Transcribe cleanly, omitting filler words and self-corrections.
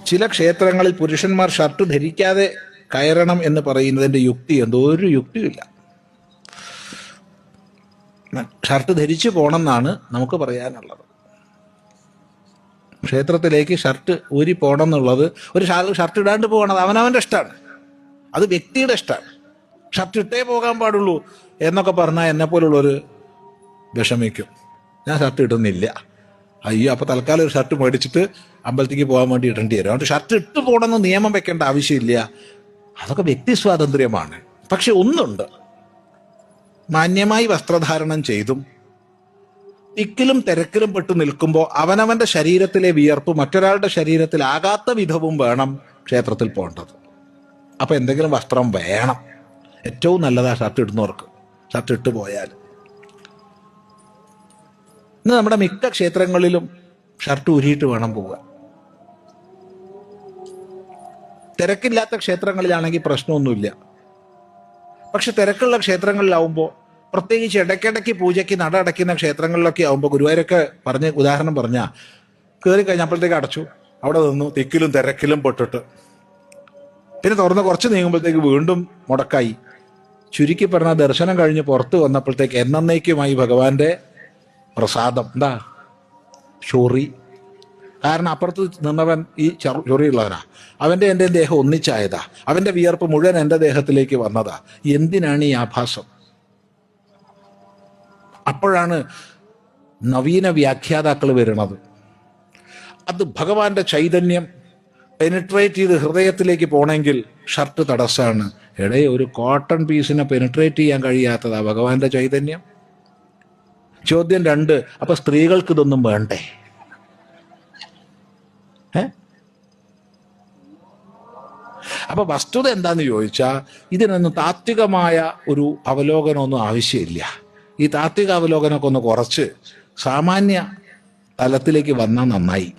ചില ക്ഷേത്രങ്ങളിൽ പുരുഷന്മാർ ഷർട്ട് ധരിക്കാതെ കയറണം എന്ന് പറയുന്നതിൻ്റെ യുക്തി എന്തോ ഒരു യുക്തിയില്ല. ഷർട്ട് ധരിച്ചു പോകണമെന്നാണ് നമുക്ക് പറയാനുള്ളത്. ക്ഷേത്രത്തിലേക്ക് ഷർട്ട് ഊരി പോകണം എന്നുള്ളത്, ഒരു ഷർട്ട് ഇടാണ്ട് പോകണത് അവനവൻ്റെ ഇഷ്ടമാണ്, അത് വ്യക്തിയുടെ ഇഷ്ടമാണ്. ഷർട്ട് ഇട്ടേ പോകാൻ പാടുള്ളൂ എന്നൊക്കെ പറഞ്ഞാൽ എന്നെപ്പോലുള്ളൊരു വിഷമിക്കും. ഞാൻ ഷർട്ട് ഇടുന്നില്ല, അയ്യോ അപ്പോൾ തൽക്കാലം ഒരു ഷർട്ട് മേടിച്ചിട്ട് അമ്പലത്തേക്ക് പോകാൻ വേണ്ടി ഇടേണ്ടി വരും. അതുകൊണ്ട് ഷർട്ട് ഇട്ട് പോകണമെന്ന് നിയമം വെക്കേണ്ട ആവശ്യമില്ല. അതൊക്കെ വ്യക്തി സ്വാതന്ത്ര്യമാണ്. പക്ഷെ ഒന്നുണ്ട്, മാന്യമായി വസ്ത്രധാരണം ചെയ്തും തിക്കിലും തിരക്കിലും പെട്ട് നിൽക്കുമ്പോൾ അവനവൻ്റെ ശരീരത്തിലെ വിയർപ്പ് മറ്റൊരാളുടെ ശരീരത്തിൽ ആകാത്ത വിധവും വേണം ക്ഷേത്രത്തിൽ പോകേണ്ടത്. അപ്പം എന്തെങ്കിലും വസ്ത്രം വേണം. ഏറ്റവും നല്ലതാണ് ഷർട്ട് ഇടുന്നവർക്ക്. ഷർട്ട് ഇട്ട് പോയാൽ ഇന്ന് നമ്മുടെ മിക്ക ക്ഷേത്രങ്ങളിലും ഷർട്ട് ഊരിയിട്ട് വേണം പോവുക. തിരക്കില്ലാത്ത ക്ഷേത്രങ്ങളിലാണെങ്കിൽ പ്രശ്നമൊന്നുമില്ല. പക്ഷെ തിരക്കുള്ള ക്ഷേത്രങ്ങളിലാവുമ്പോൾ, പ്രത്യേകിച്ച് ഇടയ്ക്കിടയ്ക്ക് പൂജയ്ക്ക് നട അടയ്ക്കുന്ന ക്ഷേത്രങ്ങളിലൊക്കെ ആവുമ്പോൾ, ഗുരുവായൂരൊക്കെ ഉദാഹരണം പറഞ്ഞാൽ കയറി കഴിഞ്ഞപ്പോഴത്തേക്ക് അടച്ചു, അവിടെ നിന്നു തിക്കിലും തിരക്കിലും പെട്ടിട്ട്, പിന്നെ തുറന്ന് കുറച്ച് നീങ്ങുമ്പോഴത്തേക്ക് വീണ്ടും മുടക്കായി. ചുരുക്കി പറഞ്ഞാൽ ദർശനം കഴിഞ്ഞ് പുറത്ത് വന്നപ്പോഴത്തേക്ക് എന്നേക്കുമായി ഭഗവാന്റെ പ്രസാദം എന്താ ചൊറി. കാരണം അപ്പുറത്ത് നിന്നവൻ ഈ ചൊറിയുള്ളവനാ, അവൻ്റെ എൻ്റെ ദേഹം ഒന്നിച്ചായതാ, അവൻ്റെ വിയർപ്പ് മുഴുവൻ എൻ്റെ ദേഹത്തിലേക്ക് വന്നതാ. എന്തിനാണ് ഈ ആഭാസം? അപ്പോഴാണ് നവീന വ്യാഖ്യാതാക്കൾ വരുന്നത്. അത് ഭഗവാന്റെ ചൈതന്യം പെനിട്രേറ്റ് ചെയ്ത് ഹൃദയത്തിലേക്ക് പോകണമെങ്കിൽ ഷർട്ട് തടസ്സമാണ്. ഇടയിൽ ഒരു കോട്ടൺ പീസിനെ പെനിട്രേറ്റ് ചെയ്യാൻ കഴിയാത്തതാ ഭഗവാന്റെ ചൈതന്യം. ചോദ്യം 2, അപ്പൊ സ്ത്രീകൾക്ക് ഇതൊന്നും വേണ്ടേ? അപ്പൊ വസ്തുത എന്താന്ന് ചോദിച്ചാൽ, ഇതിനൊന്നും താത്വികമായ ഒരു അവലോകനമൊന്നും ആവശ്യമില്ല. ഈ താത്വിക അവലോകനമൊക്കെ ഒന്ന് കുറച്ച് സാമാന്യ തലത്തിലേക്ക് വന്നാൽ നന്നായി.